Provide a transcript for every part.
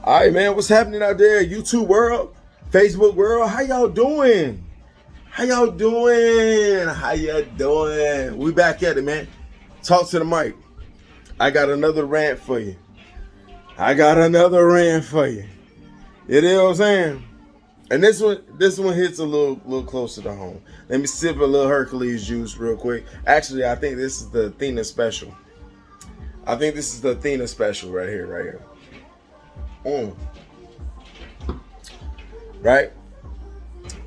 All right, man. What's happening out there? YouTube world, Facebook world. How y'all doing? How y'all doing? How y'all doing? We back at it, man. Talk to the mic. I got another rant for you. You know what I'm saying? And this one hits a little closer to home. Let me sip a little Hercules juice real quick. Actually, I think this is the Athena special. Right here. Right?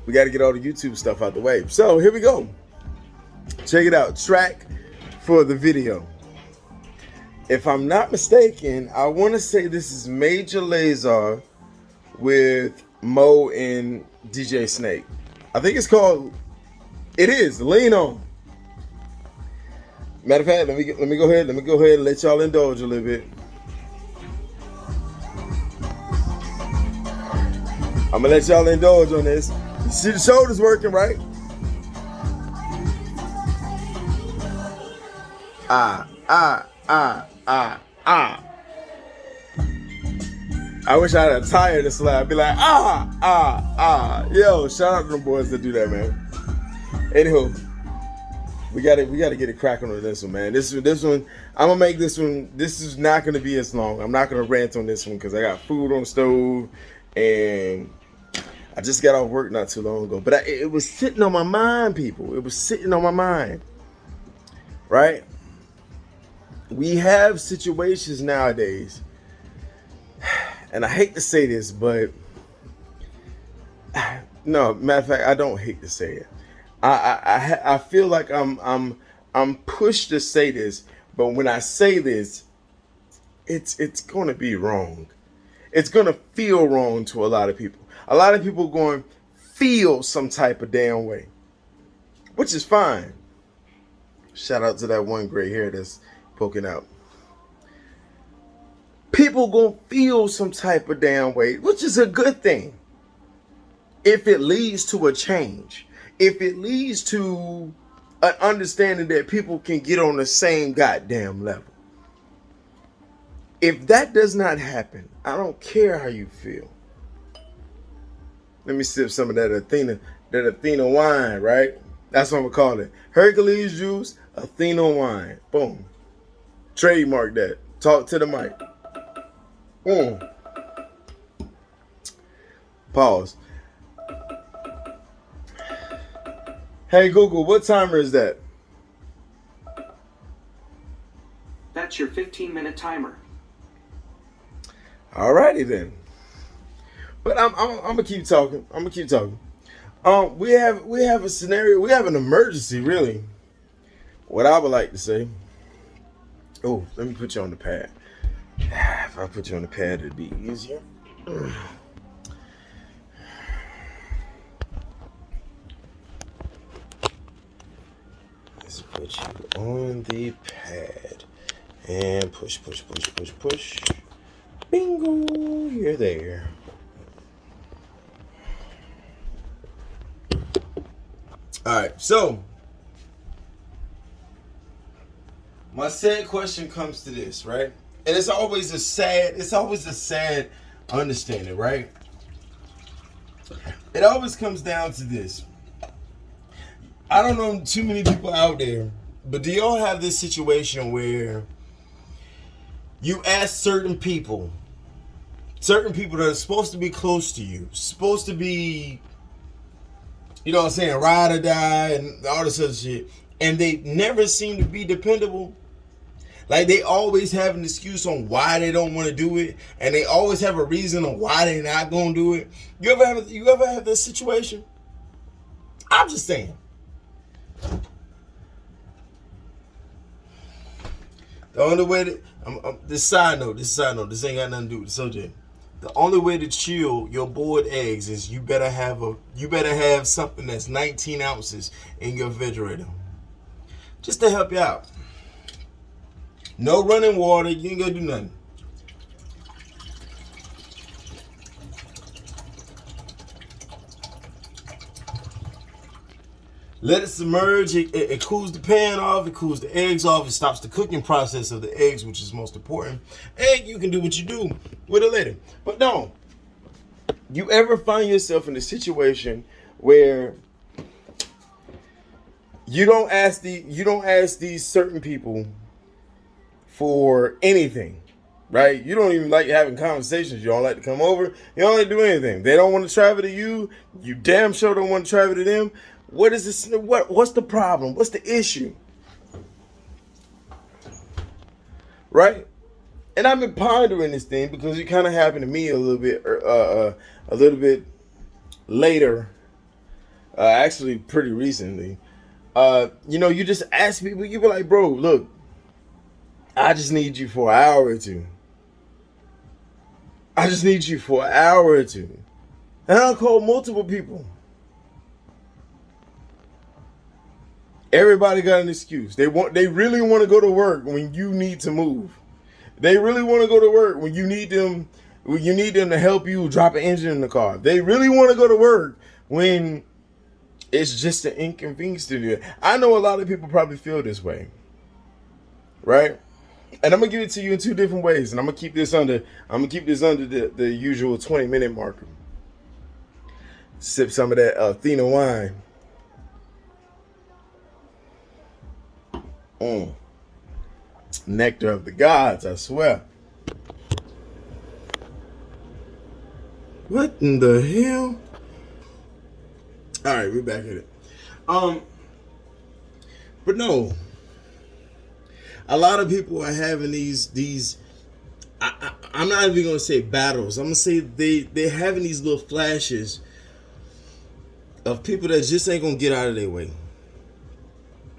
We got to get all the YouTube stuff out the way. So here we go. Check it out. Track for the video. If I'm not mistaken, I want to say this is Major Lazer with Mo and DJ Snake. I think it's called. It is Lean On. Matter of fact, let me go ahead and let y'all indulge a little bit. I'm gonna let y'all indulge on this. You see the shoulders working, right? I wish I had a tire to slap. Be like, Yo, shout out to them boys that do that, man. Anywho, we gotta get it cracking on this one, man. This one, I'm gonna make this one. This is not gonna be as long. I'm not gonna rant on this one because I got food on the stove and I just got off work not too long ago. But it was sitting on my mind, people. It was sitting on my mind, right? We have situations nowadays, and I hate to say this, but no, matter of fact, I don't hate to say it. I feel like I'm pushed to say this, but when I say this, it's gonna be wrong. It's gonna feel wrong to a lot of people. A lot of people going to feel some type of damn way, which is fine. Shout out to that one gray hair that's poking out. People gonna feel some type of damn way, which is a good thing. If it leads to a change, if it leads to an understanding that people can get on the same goddamn level. If that does not happen, I don't care how you feel. Let me sip some of that Athena wine, right? That's what I'm gonna call it. Hercules juice, Athena wine. Boom. Trademark that. Talk to the mic. Pause. Hey Google, what timer is that? That's your 15-minute timer. Alrighty then. But I'm gonna keep talking. We have a scenario. We have an emergency, really. What I would like to say. Oh, let me put you on the pad. If I put you on the pad, it'd be easier. Let's put you on the pad and push. Bingo, you're there. All right, so my sad question comes to this, right? And it's always a sad understanding, right? It always comes down to this. I don't know too many people out there, but do y'all have this situation where you ask certain people that are supposed to be close to you, supposed to be, you know what I'm saying, ride or die and all this other shit, and they never seem to be dependable? Like, they always have an excuse on why they don't want to do it, and they always have a reason on why they're not going to do it. You ever have this situation? I'm just saying. The only way to this side note, this ain't got nothing to do with the subject. The only way to chill your boiled eggs is you better have something that's 19 ounces in your refrigerator, just to help you out. No running water, you ain't gonna do nothing. Let it submerge. It cools the pan off. It cools the eggs off. It stops the cooking process of the eggs, which is most important. And you can do what you do. with it later. But no, you ever find yourself in a situation where you don't ask these certain people for anything, right? You don't even like having conversations. You don't like to come over. You don't like to do anything. They don't want to travel to you. You damn sure don't want to travel to them. What is this? What's the problem? What's the issue? Right? And I've been pondering this thing because it kind of happened to me a little bit later, actually pretty recently. You just ask people. You be like, bro, look, I just need you for an hour or two. I just need you for an hour or two. And I'll call multiple people. Everybody got an excuse. They really want to go to work when you need to move. They really want to go to work when you need them to help you drop an engine in the car. They really want to go to work when it's just an inconvenience to do it. I know a lot of people probably feel this way. Right? And I'm gonna give it to you in two different ways. And I'm gonna keep this under the usual 20-minute marker. Sip some of that Athena wine. Nectar of the gods, I swear. What in the hell? All right, we're back at it. But no, a lot of people are having these. I'm not even gonna say battles. I'm gonna say they're having these little flashes of people that just ain't gonna get out of their way.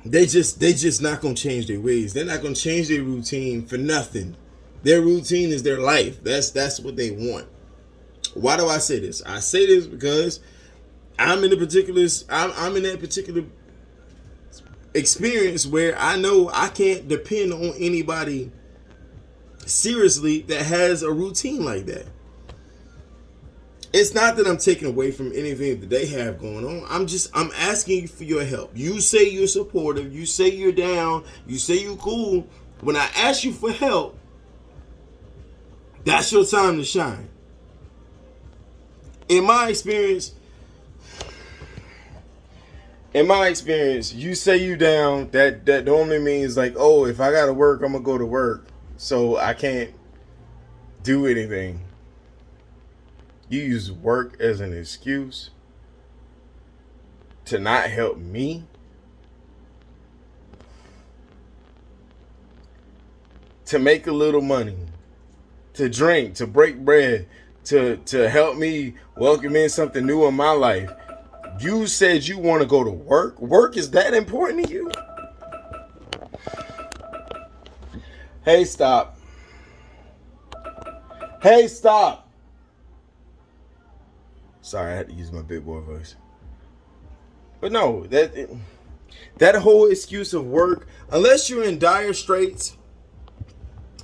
They just not gonna change their ways. They're not gonna change their routine for nothing. Their routine is their life. That's what they want. Why do I say this? I say this because I'm in that particular experience where I know I can't depend on anybody seriously that has a routine like that. It's not that I'm taking away from anything that they have going on. I'm asking you for your help. You say you're supportive. You say you're down. You say you're cool. When I ask you for help, that's your time to shine. In my experience, you say you down. That normally means like, oh, if I gotta work, I'm gonna go to work, so I can't do anything. You use work as an excuse to not help me. To make a little money. To drink, to break bread, to help me welcome in something new in my life. You said you want to go to work? Work is that important to you? Hey, stop. Hey, stop. Sorry, I had to use my big boy voice. But no, that whole excuse of work, unless you're in dire straits,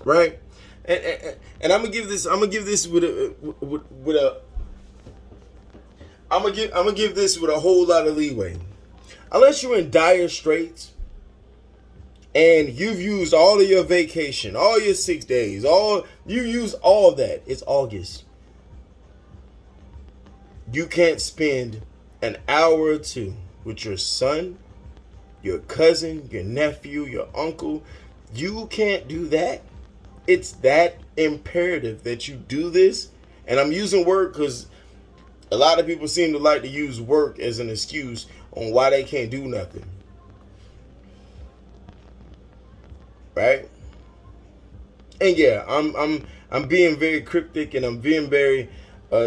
right? And I'm gonna give this with a whole lot of leeway. Unless you're in dire straits and you've used all of your vacation, all your 6 days, you use all that. It's August. You can't spend an hour or two with your son, your cousin, your nephew, your uncle. You can't do that. It's that imperative that you do this. And I'm using work because a lot of people seem to like to use work as an excuse on why they can't do nothing. Right? And yeah, I'm being very cryptic and I'm being very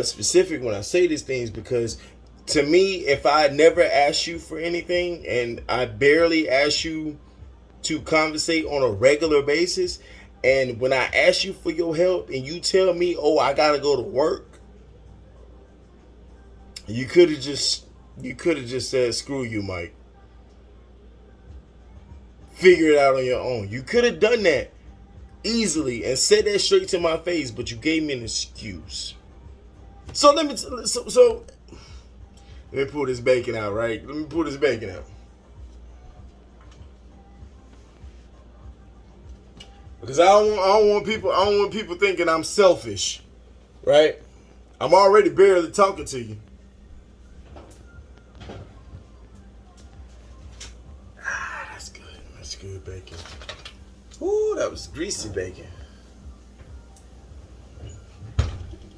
specific when I say these things, because to me, if I never ask you for anything and I barely ask you to conversate on a regular basis, and when I ask you for your help and you tell me, oh, I gotta go to work, you could have just said, screw you, Mike. Figure it out on your own. You could have done that easily and said that straight to my face, but you gave me an excuse. So let me pull this bacon out, right? Let me pull this bacon out. Because I don't want people thinking I'm selfish. right? I'm already barely talking to you. That's good. That's good bacon. Ooh, that was greasy bacon.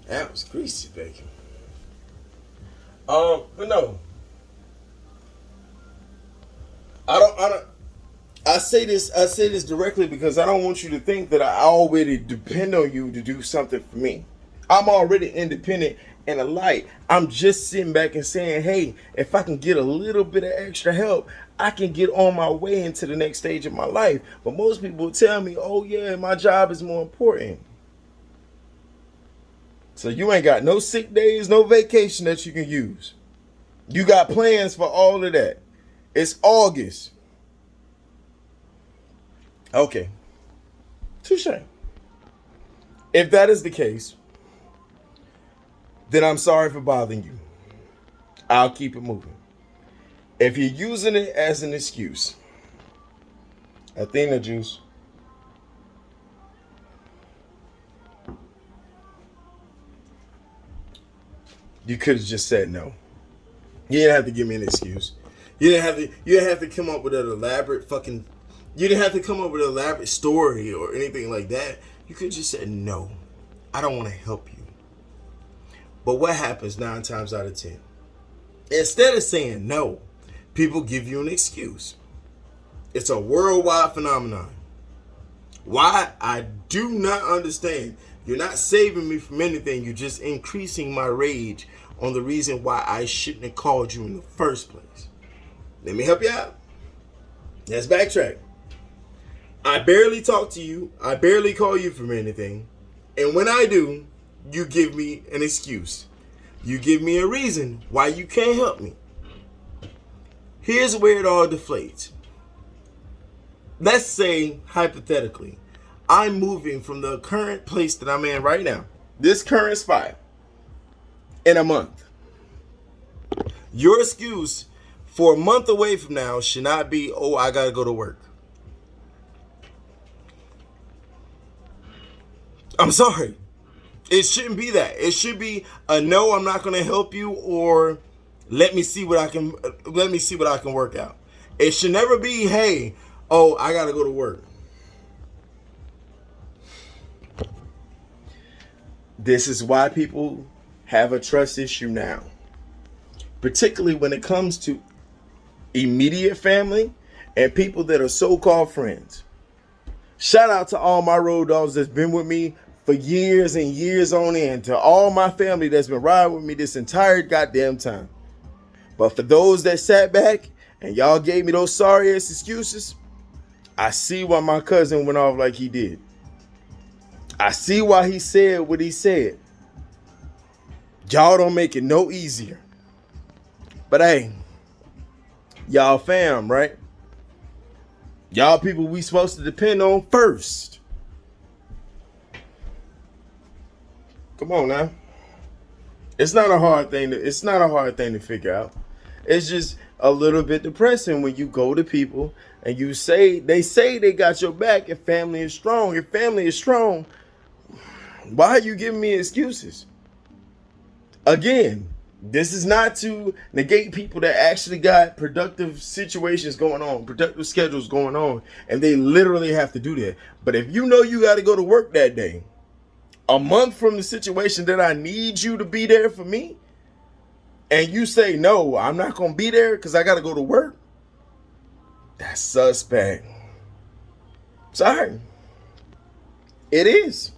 That was greasy bacon. But no. I say this directly because I don't want you to think that I already depend on you to do something for me. I'm already independent and a light. I'm just sitting back and saying, hey, if I can get a little bit of extra help, I can get on my way into the next stage of my life. But most people tell me, oh yeah, my job is more important. So you ain't got no sick days, no vacation that you can use. You got plans for all of that. It's August. Okay. Touche. If that is the case, then I'm sorry for bothering you. I'll keep it moving. If you're using it as an excuse, Athena juice. You could have just said no. You didn't have to give me an excuse. You didn't have to come up with an elaborate fucking. You didn't have to come up with an elaborate story or anything like that. You could have just said no. I don't want to help you. But what happens 9 times out of 10? Instead of saying no, people give you an excuse. It's a worldwide phenomenon. Why? I do not understand. You're not saving me from anything. You're just increasing my rage on the reason why I shouldn't have called you in the first place. Let me help you out. Let's backtrack. I barely talk to you. I barely call you for anything. And when I do, you give me an excuse. You give me a reason why you can't help me. Here's where it all deflates. Let's say, hypothetically, I'm moving from the current place that I'm in right now, this current spot, in a month. Your excuse for a month away from now should not be, oh, I gotta go to work. I'm sorry. It shouldn't be that. It should be a no, I'm not gonna help you, or let me see what I can work out. It should never be, hey, oh, I gotta go to work. This is why people have a trust issue now. Particularly when it comes to immediate family and people that are so-called friends. Shout out to all my road dogs that's been with me for years and years on end. To all my family that's been riding with me this entire goddamn time. But for those that sat back and y'all gave me those sorry ass excuses, I see why my cousin went off like he did. I see why he said what he said. Y'all don't make it no easier. But hey, y'all fam, right? Y'all people we supposed to depend on first. Come on now. It's not a hard thing to figure out. It's just a little bit depressing when you go to people and they say they got your back if family is strong. If family is strong, why are you giving me excuses? Again, this is not to negate people that actually got productive situations going on, productive schedules going on, and they literally have to do that. But if you know you got to go to work that day, a month from the situation that I need you to be there for me, and you say, no, I'm not going to be there because I got to go to work, that's suspect. Sorry. It is.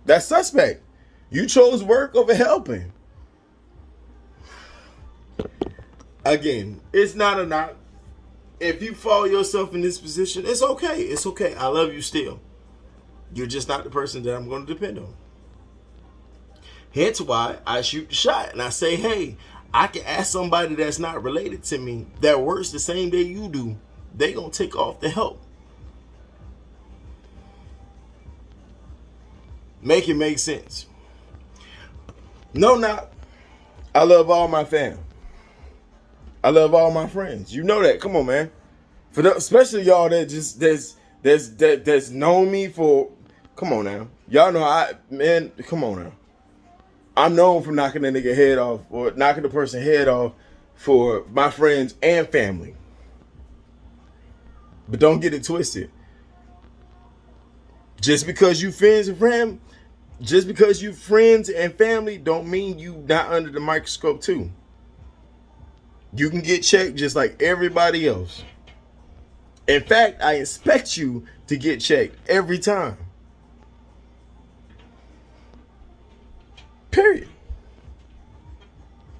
That's suspect. You chose work over helping. Again, it's not a knock. If you follow yourself in this position, it's okay. It's okay. I love you still. You're just not the person that I'm going to depend on. Hence why I shoot the shot and I say, hey, I can ask somebody that's not related to me that works the same day you do. They going to take off the help. Make it make sense. No, not. I love all my fam. I love all my friends. You know that. Come on, man. Especially y'all that just that's known me for. Come on now. Y'all know man. Come on now. I'm known for knocking a nigga head off or knocking the person head off for my friends and family. But don't get it twisted. Just because you friends and family don't mean you not under the microscope too. You can get checked just like everybody else. In fact, I expect you to get checked every time. Period.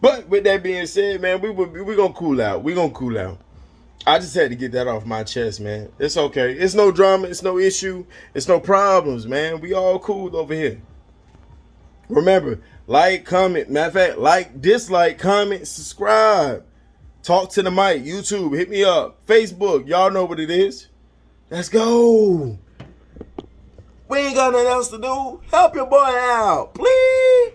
But with that being said, man, we're gonna cool out. We're gonna cool out. I just had to get that off my chest, man. It's okay. It's no drama. It's no issue. It's no problems, man. We all cool over here. Remember, like, comment. Matter of fact, like, dislike, comment, subscribe. Talk to the mic. YouTube, hit me up. Facebook, y'all know what it is. Let's go. We ain't got nothing else to do. Help your boy out, please.